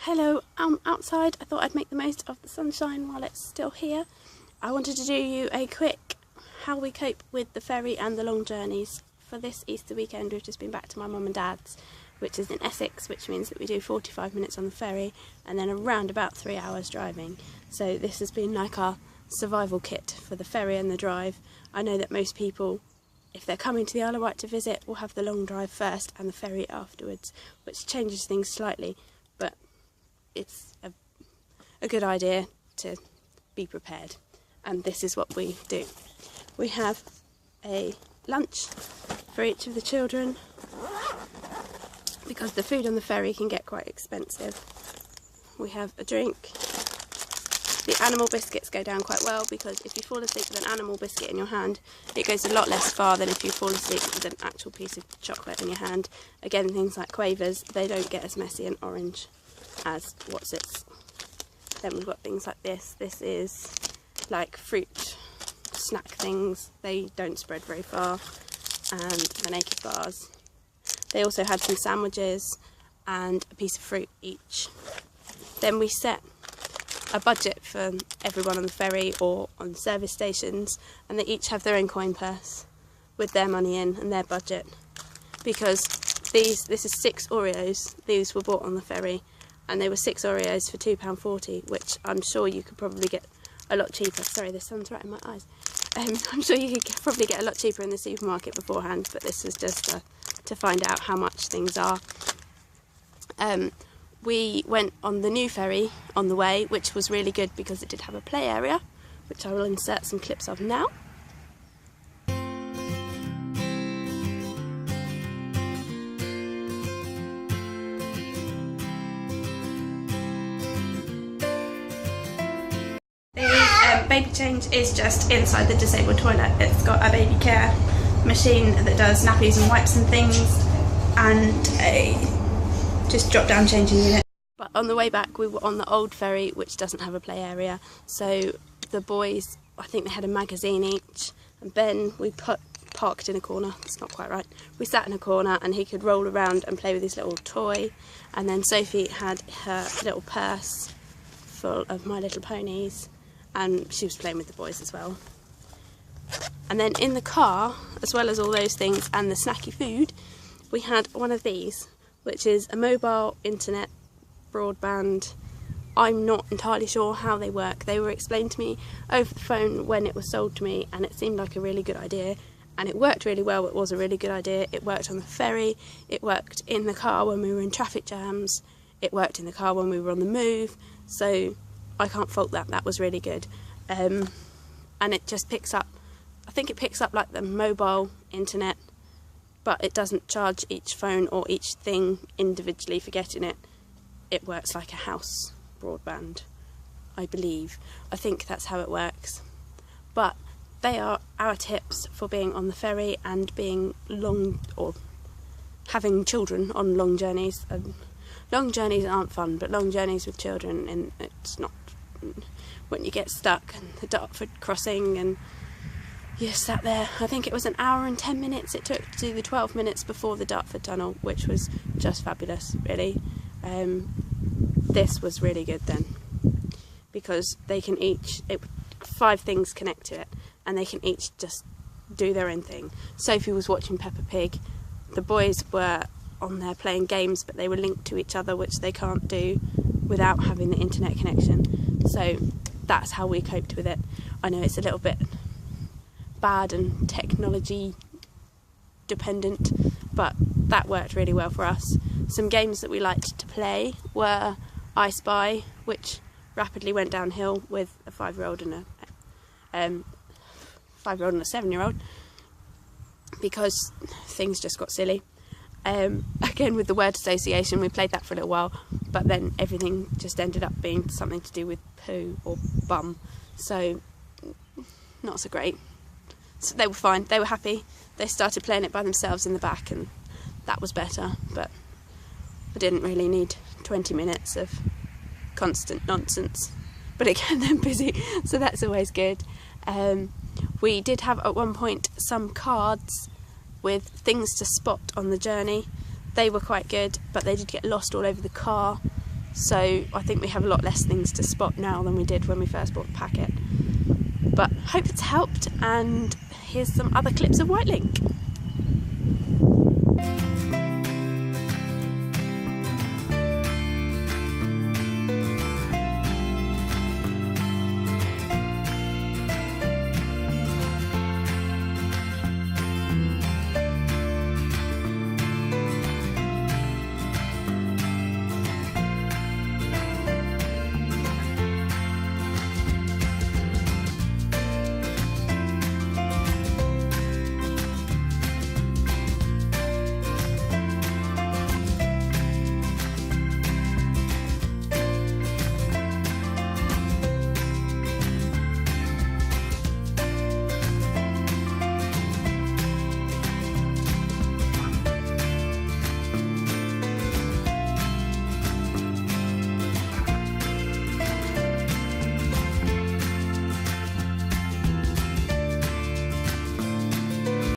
Hello, I'm outside. I thought I'd make the most of the sunshine while it's still here. I wanted to do you a quick how we cope with the ferry and the long journeys. For this Easter weekend we've just been back to my mum and dad's, which is in Essex, which means that we do 45 minutes on the ferry and then around about 3 hours driving. So this has been like our survival kit for the ferry and the drive. I know that most people, if they're coming to the Isle of Wight to visit, will have the long drive first and the ferry afterwards, which changes things slightly, but it's a good idea to be prepared. And this is what we do. We have a lunch for each of the children because the food on the ferry can get quite expensive. We have a drink. The animal biscuits go down quite well because if you fall asleep with an animal biscuit in your hand, it goes a lot less far than if you fall asleep with an actual piece of chocolate in your hand. Again, things like quavers, they don't get as messy and orange as Wotsits. Then we've got things like this. This is like fruit snack things. They don't spread very far. And the naked bars. They also had some sandwiches and a piece of fruit each. Then we set a budget for everyone on the ferry or on service stations, and they each have their own coin purse with their money in and their budget, because this is 6 Oreos. These were bought on the ferry and they were 6 Oreos for £2.40, which I'm sure you could probably get a lot cheaper. Sorry, the sun's right in my eyes. I'm sure you could probably get a lot cheaper in the supermarket beforehand, but this is just to find out how much things are. We went on the new ferry on the way, which was really good because it did have a play area, which I will insert some clips of now. Baby change is just inside the disabled toilet. It's got a baby care machine that does nappies and wipes and things, and a just drop down changing unit. But on the way back we were on the old ferry, which doesn't have a play area, so the boys, I think they had a magazine each, and Ben we parked in a corner. It's not quite right. We sat in a corner and he could roll around and play with his little toy, and then Sophie had her little purse full of My Little Ponies, and she was playing with the boys as well. And then in the car, as well as all those things and the snacky food, we had one of these, which is a mobile internet broadband. I'm not entirely sure how they work. They were explained to me over the phone when it was sold to me, and it seemed like a really good idea, and it worked really well. It was a really good idea. It worked on the ferry, it worked in the car when we were in traffic jams, it worked in the car when we were on the move, so I can't fault that. That was really good. And it just picks up, I think it picks up like the mobile internet, but it doesn't charge each phone or each thing individually for getting it. It works like a house broadband, I believe. I think that's how it works. But they are our tips for being on the ferry and being long, or having children on long journeys. Long journeys aren't fun, but long journeys with children, and it's not, when you get stuck and the Dartford crossing and you're sat there. I think it was an hour and 10 minutes it took to do the 12 minutes before the Dartford tunnel, which was just fabulous, really. This was really good then, because they can each, 5 things connect to it, and they can each just do their own thing. Sophie was watching Peppa Pig, the boys were on there playing games, but they were linked to each other, which they can't do without having the internet connection. So that's how we coped with it. I know it's a little bit bad and technology dependent, but that worked really well for us. Some games that we liked to play were I Spy, which rapidly went downhill with a 5-year-old and a 7-year-old, because things just got silly. Again, with the word association, we played that for a little while, but then everything just ended up being something to do with poo or bum, so not so great. So they were fine, they were happy. They started playing it by themselves in the back, and that was better, but I didn't really need 20 minutes of constant nonsense. But again, they're busy, so that's always good. We did have at one point some cards with things to spot on the journey. They were quite good, but they did get lost all over the car, so I think we have a lot less things to spot now than we did when we first bought the packet. But hope it's helped, and here's some other clips of Whitelink.